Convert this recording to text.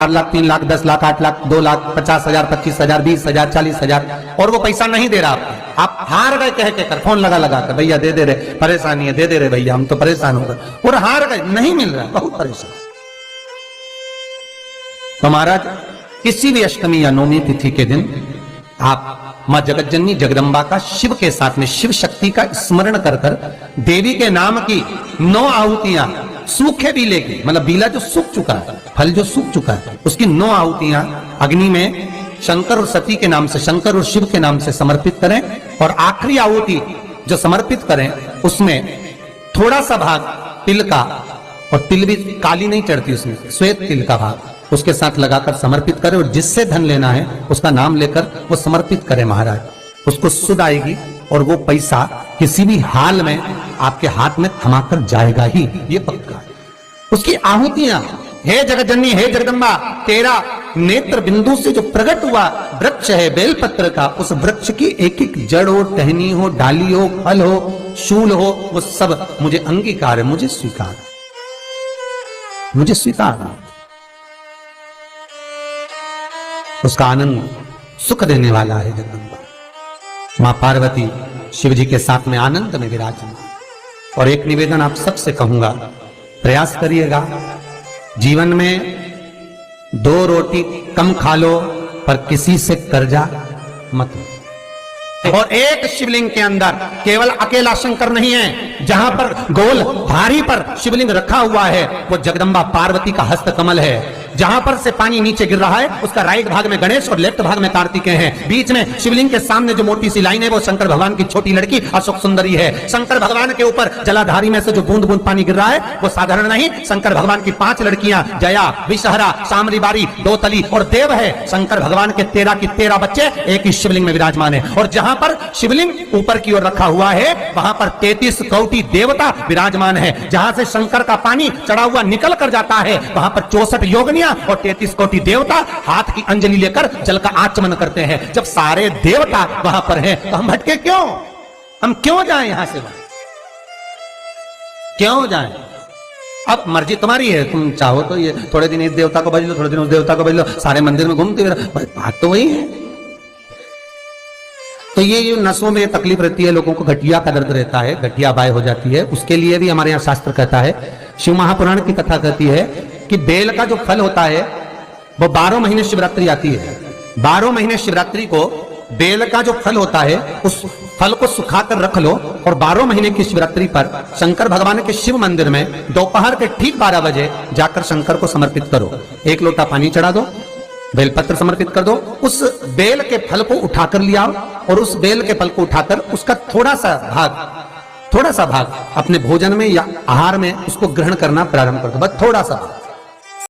4 लाख 3 लाख 10 लाख 8 लाख 2 लाख 50,000 25,000 20,000 40,000 और वो पैसा नहीं दे रहा आपको, आप हार गए कह के कर, फोन लगा लगा कर भैया दे दे रहे, परेशानी है, दे दे रहे भैया, हम तो परेशान हो गए, और हार गए, नहीं मिल रहा, बहुत परेशान। तो महाराज किसी भी अष्टमी या नवमी तिथि के दिन आप मां जगतजननी जगदम्बा का शिव के साथ में शिव शक्ति का स्मरण कर कर देवी के नाम की 9 आहुतियां, सूखे बीले की, मतलब बीला जो सूख चुका है, फल जो सूख चुका है, उसकी 9 आहुतियां अग्नि में शंकर और सती के नाम से, शंकर और शिव के नाम से समर्पित करें, और आखिरी आहुति जो समर्पित करें उसमें थोड़ा सा भाग तिल का, और तिल भी काली नहीं चढ़ती उसमें, श्वेत तिल का भाग उसके साथ लगाकर समर्पित करें, और जिससे धन लेना है उसका नाम लेकर वो समर्पित करें महाराज, उसको सुध आएगी और वो पैसा किसी भी हाल में आपके हाथ में थमाकर जाएगा ही, ये पक्का है। उसकी आहुतियां, हे जगतजननी हे जगदम्बा, तेरा नेत्र बिंदु से जो प्रकट हुआ वृक्ष है बेलपत्र का, उस वृक्ष की एक एक जड़ हो, टहनी हो, डाली हो, फल हो, शूल हो, वो सब मुझे अंगीकार है, मुझे स्वीकार, मुझे स्वीकार। उसका आनंद सुख देने वाला है जगदम्बा। मां पार्वती शिव जी के साथ में आनंद में विराजमान। और एक निवेदन आप सबसे कहूंगा, प्रयास करिएगा जीवन में 2 रोटी कम खा लो पर किसी से कर्जा मत लो। और एक शिवलिंग के अंदर केवल अकेला शंकर नहीं है, जहां पर गोल भारी पर शिवलिंग रखा हुआ है वो जगदम्बा पार्वती का हस्त कमल है। जहां पर से पानी नीचे गिर रहा है उसका राइट भाग में गणेश और लेफ्ट भाग में कार्तिकेय हैं। बीच में शिवलिंग के सामने जो मोटी सी लाइन है वो शंकर भगवान की छोटी लड़की अशोक सुंदरी है। शंकर भगवान के ऊपर जलाधारी में से जो बूंद बूंद पानी गिर रहा है वो साधारण नहीं, शंकर भगवान की 5 लड़कियां जया, विषहरा, सामरीबारी, दोतली और देव है। शंकर भगवान के 13 की 13 बच्चे एक ही शिवलिंग में विराजमान है। और जहां पर शिवलिंग ऊपर की ओर रखा हुआ है वहां पर 33 कोटि देवता विराजमान है। जहां से शंकर का पानी चढ़ा हुआ निकल कर जाता है वहां पर 64 योगिनियां और 33 कोटि देवता हाथ की अंजलि लेकर जल का आचमन करते हैं। जब सारे देवता वहां पर हैं तो हम भटके क्यों? हम क्यों जाएं यहां से? क्यों जाएं? अब मर्जी तुम्हारी है, तुम चाहो तो ये थोड़े दिन इस देवता को बज लो, थोड़े दिन उस देवता को बज लो, सारे मंदिर में घूमते हुए, बात तो वही है। तो ये नसों में तकलीफ रहती है, लोगों को गठिया का दर्द रहता है, गठिया बाय हो जाती है, उसके लिए भी हमारे यहाँ शास्त्र कहता है, शिव महापुराण की कथा कहती है कि बेल का जो फल होता है वो 12 महीने शिवरात्रि आती है, 12 महीने शिवरात्रि को बेल का जो फल होता है उस फल को सुखाकर रख लो, और 12 महीने की शिवरात्रि पर शंकर भगवान के शिव मंदिर में दोपहर के ठीक 12 बजे जाकर शंकर को समर्पित करो। 1 लोटा पानी चढ़ा दो, बेलपत्र समर्पित कर दो, उस बेल के फल को उठाकर ले आओ, और उस बेल के फल को उठाकर उसका थोड़ा सा भाग अपने भोजन में या आहार में उसको ग्रहण करना प्रारंभ कर दो, बस थोड़ा सा।